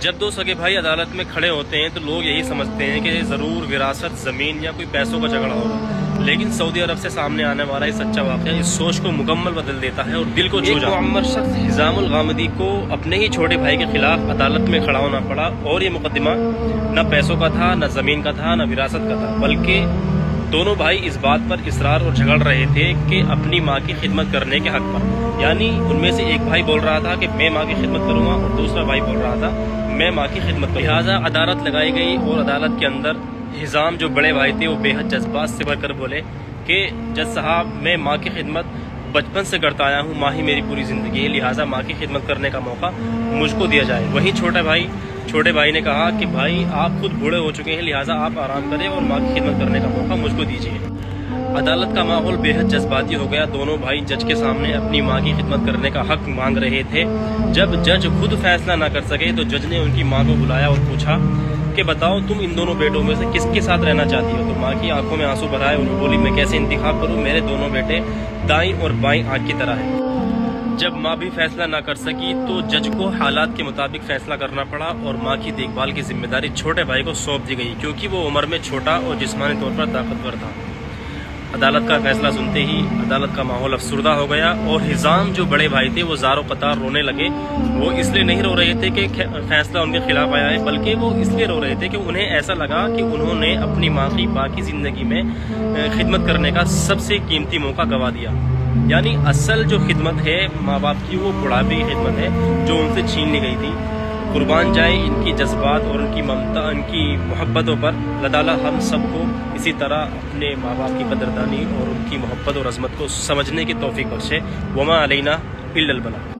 जब दो सगे भाई अदालत में खड़े होते हैं तो लोग यही समझते हैं कि ज़रूर विरासत, ज़मीन या कोई पैसों का झगड़ा होगा, लेकिन सऊदी अरब से सामने आने वाला ये सच्चा वाक़या इस सोच को मुकम्मल बदल देता है और दिल को छू जाता है। मुअम्मर शख्स हिज़ामुल गामदी को अपने ही छोटे भाई के खिलाफ अदालत में खड़ा होना पड़ा और ये मुकदमा न पैसों का था, न ज़मीन का था, न विरासत का था, बल्कि दोनों भाई इस बात पर इसरार और झगड़ रहे थे कि अपनी माँ की खिदमत करने के हक पर। यानी उनमें से एक भाई बोल रहा था कि मैं माँ की खिदमत करूँगा और दूसरा भाई बोल रहा था मैं माँ की खिदमत करूँगा। लिहाजा अदालत लगाई गई और अदालत के अंदर हिज़ाम जो बड़े भाई थे वो बेहद जज्बात से भरकर बोले कि जज साहब, मैं माँ की खिदमत बचपन से करता आया हूँ, माँ ही मेरी पूरी ज़िंदगी है, लिहाजा माँ की खिदमत करने का मौका मुझको दिया जाए। वहीं छोटे भाई ने कहा कि भाई आप खुद बूढ़े हो चुके हैं, लिहाजा आप आराम करें और माँ की खिदमत करने का मौका मुझको दीजिए। अदालत का माहौल बेहद जज्बाती हो गया। दोनों भाई जज के सामने अपनी माँ की खिदमत करने का हक मांग रहे थे। जब जज खुद फैसला ना कर सके तो जज ने उनकी माँ को बुलाया और पूछा कि बताओ तुम इन दोनों बेटों में से किसके साथ रहना चाहती हो। तो माँ की आंखों में आंसू भराए उन्होंने बोली, मैं कैसे इंतखाब करूँ, मेरे दोनों बेटे दाईं और बाईं आंख की तरह है। जब माँ भी फैसला ना कर सकी तो जज को हालात के मुताबिक फैसला करना पड़ा और माँ की देखभाल की जिम्मेदारी छोटे भाई को सौंप दी गई, क्योंकि वो उम्र में छोटा और जिस्मानी तौर पर ताकतवर था। अदालत का फैसला सुनते ही अदालत का माहौल अफसुर्दा हो गया और हिज़ाम जो बड़े भाई थे वो ज़ारो कतार रोने लगे। वो इसलिए नहीं रो रहे थे कि फैसला उनके खिलाफ आया है, बल्कि वो इसलिए रो रहे थे कि उन्हें ऐसा लगा कि उन्होंने अपनी माँ की बाकी ज़िंदगी में खिदमत करने का सबसे कीमती मौका गंवा दिया। यानी असल जो खिदमत है माँ बाप की, वो बुढ़ापे की खिदमत है जो उनसे छीन ली गई थी। कुर्बान जाए इनकी जज्बात और उनकी ममता, इनकी मोहब्बतों पर। अल्लाह ताला हम सबको इसी तरह अपने माँ बाप की कदरदानी और उनकी मोहब्बत और अज़मत को समझने की तौफीक बख्शे। वमा अलैना इल्लल बलाग।